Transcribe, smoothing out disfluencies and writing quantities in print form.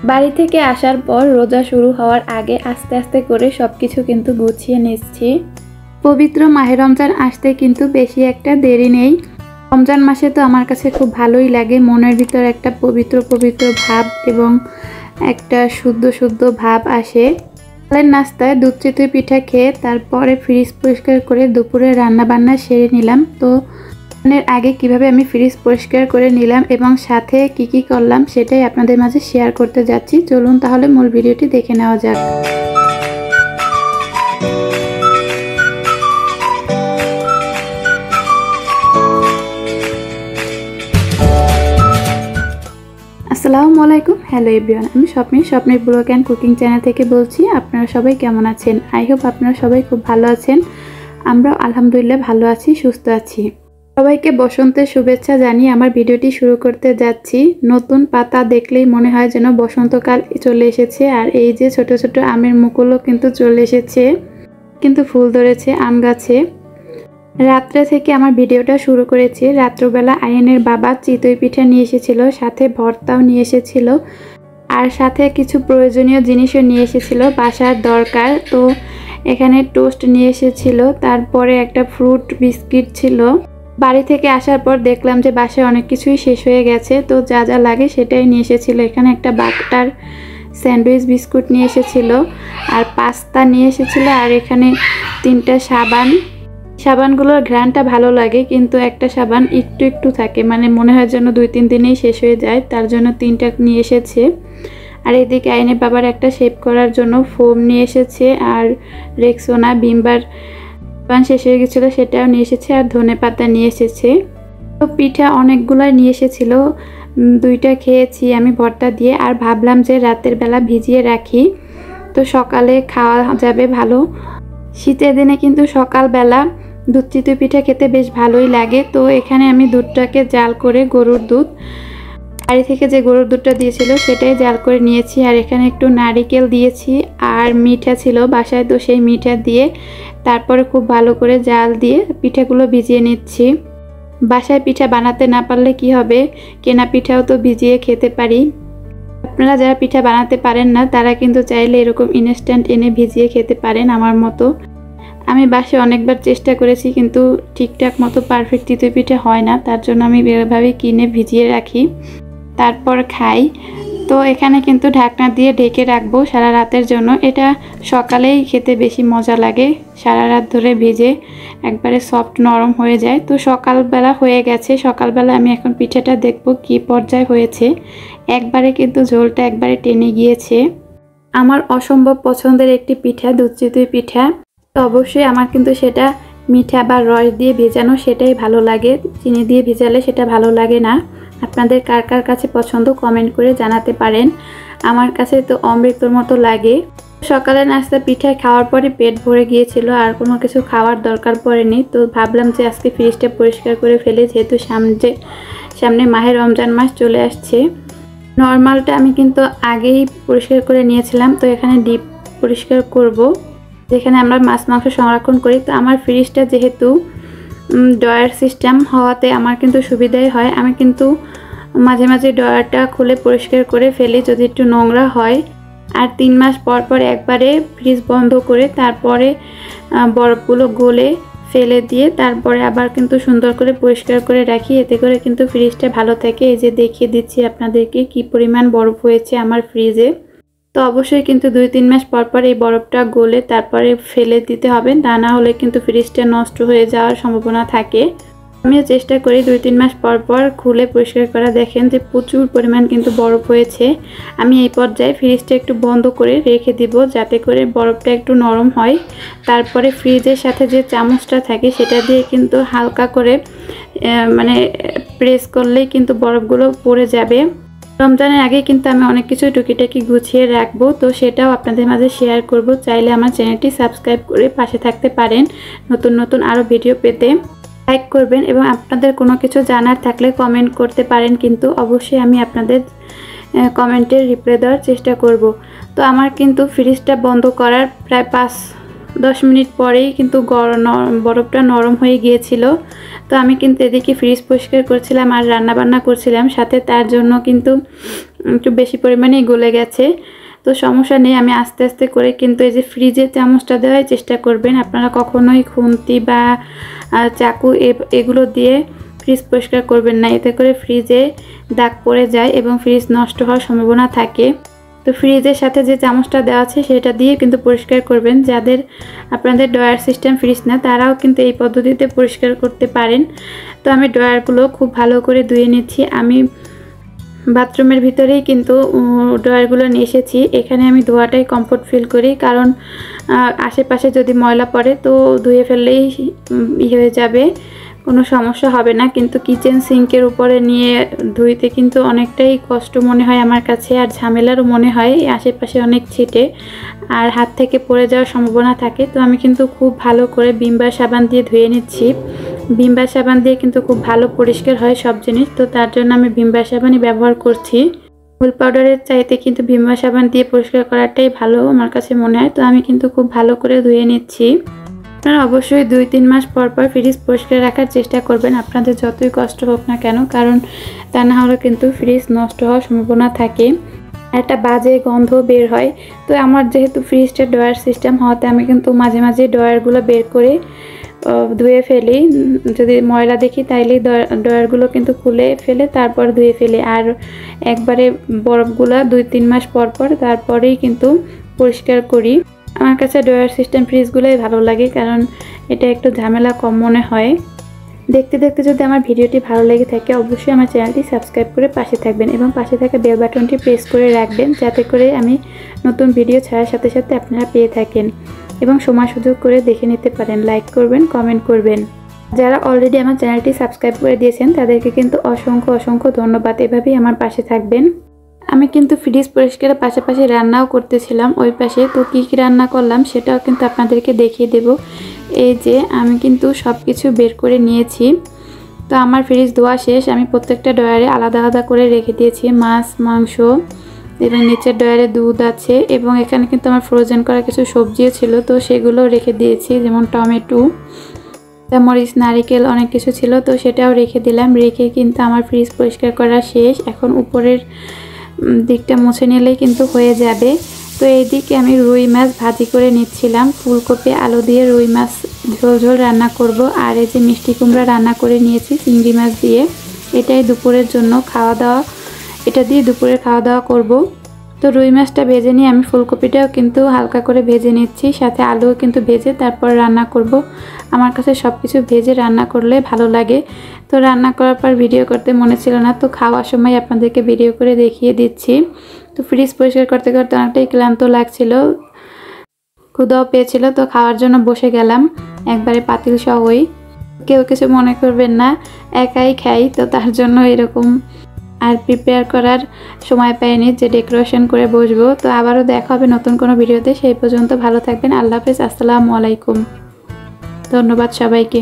বাড়ি থেকে আসার পর রোজা শুরু হওয়ার আগে আস্তে আস্তে করে সবকিছু কিন্তু গুছিয়ে নিচ্ছি। পবিত্র মাহে রমজান আসতে কিন্তু বেশি একটা দেরি নেই। রমজান মাসে তো আমার কাছে খুব ভালোই লাগে, মনের ভিতর একটা পবিত্র পবিত্র ভাব এবং একটা শুদ্ধ শুদ্ধ ভাব আসে। সকালের নাস্তায় দুধ চিতই পিঠা খেয়ে তারপরে ফ্রিজ পরিষ্কার করে দুপুরে রান্না বান্না সেরে নিলাম। তো আগে কিভাবে আমি ফ্রিজ পরিষ্কার করে নিলাম এবং সাথে কি করলাম সেটাই আপনাদের মাঝে শেয়ার করতে যাচ্ছি। চলুন তাহলে মূল ভিডিওটি দেখে নেওয়া যাক। আসসালামু আলাইকুম, হ্যালো এভরিওয়ান, আমি স্বপ্নের ব্লগ অ্যান্ড কুকিং চ্যানেল থেকে বলছি। আপনারা সবাই কেমন আছেন? আই হোপ আপনারা সবাই খুব ভালো আছেন। আমরাও আলহামদুলিল্লাহ ভালো আছি, সুস্থ আছি। সবাইকে বসন্তের শুভেচ্ছা জানিয়ে আমার ভিডিওটি শুরু করতে যাচ্ছি। নতুন পাতা দেখলেই মনে হয় যেন বসন্তকাল চলে এসেছে। আর এই যে ছোট ছোট আমের মুকুলও কিন্তু চলে এসেছে, কিন্তু ফুল ধরেছে আম গাছে। রাত্রে থেকে আমার ভিডিওটা শুরু করেছি। রাত্রবেলা আয়ানের বাবা চিতই পিঠা নিয়ে এসেছিল, সাথে ভর্তাও নিয়ে এসেছিল, আর সাথে কিছু প্রয়োজনীয় জিনিসও নিয়ে এসেছিল বাসার দরকার। তো এখানে টোস্ট নিয়ে এসেছিল, তারপরে একটা ফ্রুট বিস্কিট ছিল। বাড়ি থেকে আসার পর দেখলাম যে বাসায় অনেক কিছুই শেষ হয়ে গেছে, তো যা যা লাগে সেটাই নিয়ে এসেছিল। এখানে একটা বাটার স্যান্ডউইচ বিস্কুট নিয়ে এসেছিল, আর পাস্তা নিয়ে এসেছিল, আর এখানে 3টা সাবানগুলোর ঘ্রাণটা ভালো লাগে, কিন্তু একটা সাবান একটু একটু থাকে, মানে মনে হয় যেন 2-3 দিনেই শেষ হয়ে যায়, তার জন্য 3টা নিয়ে এসেছে। আর এদিকে আইনের বাবার একটা শেভ করার জন্য ফোম নিয়ে এসেছে, আর রেক্সোনা ভিমবার সাবান শেষ হয়ে গেছিলো সেটাও নিয়ে এসেছে, আর ধনেপাতা নিয়ে এসেছে। তো পিঠা অনেকগুলাই নিয়ে এসেছিল, 2টা খেয়েছি আমি ভর্তা দিয়ে, আর ভাবলাম যে রাতের বেলা ভিজিয়ে রাখি, তো সকালে খাওয়া যাবে ভালো। শীতের দিনে কিন্তু সকালবেলা দুধ চিতই পিঠা খেতে বেশ ভালোই লাগে। তো এখানে আমি দুধটাকে জাল করে, গরুর দুধ, বাড়ি থেকে যে গরুর দুধটা দিয়েছিল সেটাই জাল করে নিয়েছি, আর এখানে একটু নারিকেল দিয়েছি, আর মিঠা ছিল বাসায়, তো সেই মিঠা দিয়ে তারপরে খুব ভালো করে জাল দিয়ে পিঠাগুলো ভিজিয়ে নিচ্ছি। বাসায় পিঠা বানাতে না পারলে কি হবে, কেনা পিঠাও তো ভিজিয়ে খেতে পারি। আপনারা যারা পিঠা বানাতে পারেন না তারা কিন্তু চাইলে এরকম ইনস্ট্যান্ট এনে ভিজিয়ে খেতে পারেন আমার মতো। আমি বাসায় অনেকবার চেষ্টা করেছি, কিন্তু ঠিকঠাক মতো পারফেক্ট চিতই পিঠা হয় না, তার জন্য আমি এভাবে কিনে ভিজিয়ে রাখি, তারপর খাই। তো এখানে কিন্তু ঢাকনা দিয়ে ঢেকে রাখবো সারা রাতের জন্য। এটা সকালেই খেতে বেশি মজা লাগে, সারা রাত ধরে ভিজে একবারে সফট নরম হয়ে যায়। তো সকালবেলা হয়ে গেছে, সকালবেলা আমি এখন পিঠাটা দেখবো কি পর্যায়ে হয়েছে। একবারে কিন্তু ঝোলটা একবারে টেনে গিয়েছে। আমার অসম্ভব পছন্দের একটি পিঠা দুধ চিতই পিঠা, তো অবশ্যই আমার কিন্তু সেটা মিঠা বা রস দিয়ে ভেজানো সেটাই ভালো লাগে, চিনি দিয়ে ভেজালে সেটা ভালো লাগে না। আপনাদের কার কার কাছে পছন্দ কমেন্ট করে জানাতে পারেন। আমার কাছে তো অমৃতর মতো লাগে। সকালে নাস্তা পিঠা খাওয়ার পরে পেট ভরে গিয়েছিল, আর কোনো কিছু খাওয়ার দরকার পড়েনি। তো ভাবলাম যে আজকে ফ্রিজটা পরিষ্কার করে ফেলে, যেহেতু সামনে মাহে রমজান মাস চলে আসছে। নর্মালটা আমি কিন্তু আগেই পরিষ্কার করে নিয়েছিলাম, তো এখানে ডিপ পরিষ্কার করব, যেখানে আমরা মাছ মাংস সংরক্ষণ করি। তো আমার ফ্রিজটা যেহেতু ড্রয়ার সিস্টেম হওয়াতে আমার কিন্তু সুবিধাই হয়। আমি কিন্তু মাঝে মাঝে ড্রয়ারটা খুলে পরিষ্কার করে ফেলি যদি একটু নোংরা হয়, আর 3 মাস পর পর একবারে ফ্রিজ বন্ধ করে তারপরে বরফগুলো গলে ফেলে দিয়ে তারপরে আবার কিন্তু সুন্দর করে পরিষ্কার করে রাখি, এতে করে কিন্তু ফ্রিজটা ভালো থাকে। এই যে দেখিয়ে দিচ্ছি আপনাদেরকে কি পরিমাণ বরফ হয়েছে আমার ফ্রিজে। তো অবশ্যই কিন্তু 2-3 মাস পর পর এই বরফটা গলে তারপরে ফেলে দিতে হবে, তা না হলে কিন্তু ফ্রিজটা নষ্ট হয়ে যাওয়ার সম্ভাবনা থাকে। আমিও চেষ্টা করি 2-3 মাস পর পর খুলে পরিষ্কার করা। দেখেন যে প্রচুর পরিমাণ কিন্তু বরফ হয়েছে। আমি এই পর্যায়ে ফ্রিজটা একটু বন্ধ করে রেখে দিব, যাতে করে বরফটা একটু নরম হয়। তারপরে ফ্রিজের সাথে যে চামচটা থাকে সেটা দিয়ে কিন্তু হালকা করে মানে প্রেস করলেই কিন্তু বরফগুলো পড়ে যাবে। রমজানের আগে কিন্তু আমি অনেক কিছু টুকিটাকি গুছিয়ে রাখবো, তো সেটাও আপনাদের মাঝে শেয়ার করব। চাইলে আমার চ্যানেলটি সাবস্ক্রাইব করে পাশে থাকতে পারেন নতুন নতুন আরও ভিডিও পেতে। লাইক করবেন এবং আপনাদের কোনো কিছু জানার থাকলে কমেন্ট করতে পারেন, কিন্তু অবশ্যই আমি আপনাদের কমেন্টের রিপ্লাই দেওয়ার চেষ্টা করব। তো আমার কিন্তু ফ্রিজটা বন্ধ করার প্রায় 10 মিনিট পরেই কিন্তু বরফটা নরম হয়ে গিয়েছিল। তো আমি কিন্তু এদিকে ফ্রিজ পরিষ্কার করছিলাম আর রান্নাবান্না করছিলাম, সাথে তার জন্য কিন্তু একটু বেশি পরিমাণেই গলে গেছে। তো সমস্যা নেই, আমি আস্তে আস্তে করে কিন্তু এই যে ফ্রিজে চামচটা দেওয়ার চেষ্টা করবেন। আপনারা কখনোই খুন্তি বা চাকু এগুলো দিয়ে ফ্রিজ পরিষ্কার করবেন না, এতে করে ফ্রিজে দাগ পড়ে যায় এবং ফ্রিজ নষ্ট হওয়ার সম্ভাবনা থাকে। তো ফ্রিজের সাথে যে চামচটা দেওয়া আছে সেটা দিয়ে কিন্তু পরিষ্কার করবেন। যাদের আপনাদের ড্রয়ার সিস্টেম ফ্রিজ না, তারাও কিন্তু এই পদ্ধতিতে পরিষ্কার করতে পারেন। তো আমি ড্রয়ারগুলো খুব ভালো করে ধুয়ে নিচ্ছি। আমি বাথরুমের ভিতরেই কিন্তু ড্রয়ারগুলো নিয়ে এসেছি। এখানে আমি ধোয়াটাই কমফোর্ট ফিল করি, কারণ আশেপাশে যদি ময়লা পড়ে তো ধুয়ে ফেললেই হয়ে যাবে, কোনো সমস্যা হবে না। কিন্তু কিচেন সিঙ্কের উপরে নিয়ে ধুইতে কিন্তু অনেকটাই কষ্ট মনে হয় আমার কাছে, আর ঝামেলারও মনে হয়। আশেপাশে অনেক ছিটে আর হাত থেকে পড়ে যাওয়ার সম্ভাবনা থাকে। তো আমি কিন্তু খুব ভালো করে ভিম বার সাবান দিয়ে ধুয়ে নিচ্ছি। ভিম বার সাবান দিয়ে কিন্তু খুব ভালো পরিষ্কার হয় সব জিনিস, তো তার জন্য আমি ভিম বার সাবানই ব্যবহার করছি। হুইল পাউডারের চাইতে কিন্তু ভিম বার সাবান দিয়ে পরিষ্কার করাটাই ভালো আমার কাছে মনে হয়। তো আমি কিন্তু খুব ভালো করে ধুয়ে নিচ্ছি। আপনারা অবশ্যই 2-3 মাস পর পর ফ্রিজ পরিষ্কার রাখার চেষ্টা করবেন, আপনাদের যতই কষ্ট হোক না কেন, কারণ তা না হলে কিন্তু ফ্রিজ নষ্ট হওয়ার সম্ভাবনা থাকে, একটা বাজে গন্ধ বের হয়। তো আমার যেহেতু ফ্রিজটা ড্রয়ার সিস্টেম হওয়াতে আমি কিন্তু মাঝে মাঝে ড্রয়ারগুলো বের করে ধুয়ে ফেলি। যদি ময়লা দেখি তাইলে ড্রয়ারগুলো কিন্তু খুলে ফেলে তারপর ধুয়ে ফেলি, আর একবারে বরফগুলো 2-3 মাস পর পর তারপরেই কিন্তু পরিষ্কার করি। আমার কাছে ড্রয়ার সিস্টেম ফ্রিজগুলোই ভালো লাগে, কারণ এটা একটু ঝামেলা কম মনে হয়। দেখতে দেখতে যদি আমার ভিডিওটি ভালো লেগে থাকে, অবশ্যই আমার চ্যানেলটি সাবস্ক্রাইব করে পাশে থাকবেন এবং পাশে থাকা বেল বাটনটি প্রেস করে রাখবেন, যাতে করে আমি নতুন ভিডিও ছাড়ার সাথে সাথে আপনারা পেয়ে থাকেন এবং সময় সুযোগ করে দেখে নিতে পারেন। লাইক করবেন, কমেন্ট করবেন। যারা অলরেডি আমার চ্যানেলটি সাবস্ক্রাইব করে দিয়েছেন তাদেরকে কিন্তু অসংখ্য অসংখ্য ধন্যবাদ। এভাবেই আমার পাশে থাকবেন। আমি কিন্তু ফ্রিজ পরিষ্কারের পাশাপাশি রান্নাও করতেছিলাম ওই পাশে। তো কী কী রান্না করলাম সেটাও কিন্তু আপনাদেরকে দেখিয়ে দেব। এই যে আমি কিন্তু সব কিছু বের করে নিয়েছি। তো আমার ফ্রিজ ধোয়া শেষ, আমি প্রত্যেকটা ড্রয়ারে আলাদা আলাদা করে রেখে দিয়েছি। মাছ, মাংস এবং নিচের ড্রয়ারে দুধ আছে, এবং এখানে কিন্তু আমার ফ্রোজেন করা কিছু সবজিও ছিল, তো সেগুলোও রেখে দিয়েছি, যেমন টমেটো, মরিচ, নারিকেল, অনেক কিছু ছিল, তো সেটাও রেখে দিলাম। রেখে কিন্তু আমার ফ্রিজ পরিষ্কার করা শেষ। এখন উপরের দিকটা মুছে নিলেই কিন্তু হয়ে যাবে। তো এইদিকে আমি রুই মাছ ভাজি করে নিচ্ছিলাম। ফুলকপি আলু দিয়ে রুই মাছ ঝোল ঝোল রান্না করব। আর এই যে মিষ্টি কুমড়া রান্না করে নিয়েছি চিংড়ি মাছ দিয়ে, এটাই দুপুরের জন্য খাওয়া দাওয়া, এটা দিয়ে দুপুরের খাওয়া দাওয়া করব। তো রুই মাছটা ভেজে নিয়ে আমি ফুলকপিটাও কিন্তু হালকা করে ভেজে নিচ্ছি, সাথে আলুও কিন্তু ভেজে তারপর রান্না করব। আমার কাছে সব কিছু ভেজে রান্না করলে ভালো লাগে। তো রান্না করার পর ভিডিও করতে মনে ছিল না, তো খাওয়ার সময় আপনাদেরকে ভিডিও করে দেখিয়ে দিচ্ছি। তো ফ্রিজ পরিষ্কার করতে করতে অনেকটাই ক্লান্ত লাগছিল, ক্ষুধাও পেয়েছিল, তো খাওয়ার জন্য বসে গেলাম একবারে পাতিল সহই। কেউ কিছু মনে করবেন না, একাই খাই, তো তার জন্য এরকম আর প্রিপেয়ার করার সময় পাইনি যে ডেকোরেশন করে বসবো। তো আবারও দেখা হবে নতুন কোনো ভিডিওতে। সেই পর্যন্ত ভালো থাকবেন। আল্লাহ হাফেজ, আসসালামু আলাইকুম। ধন্যবাদ সবাইকে।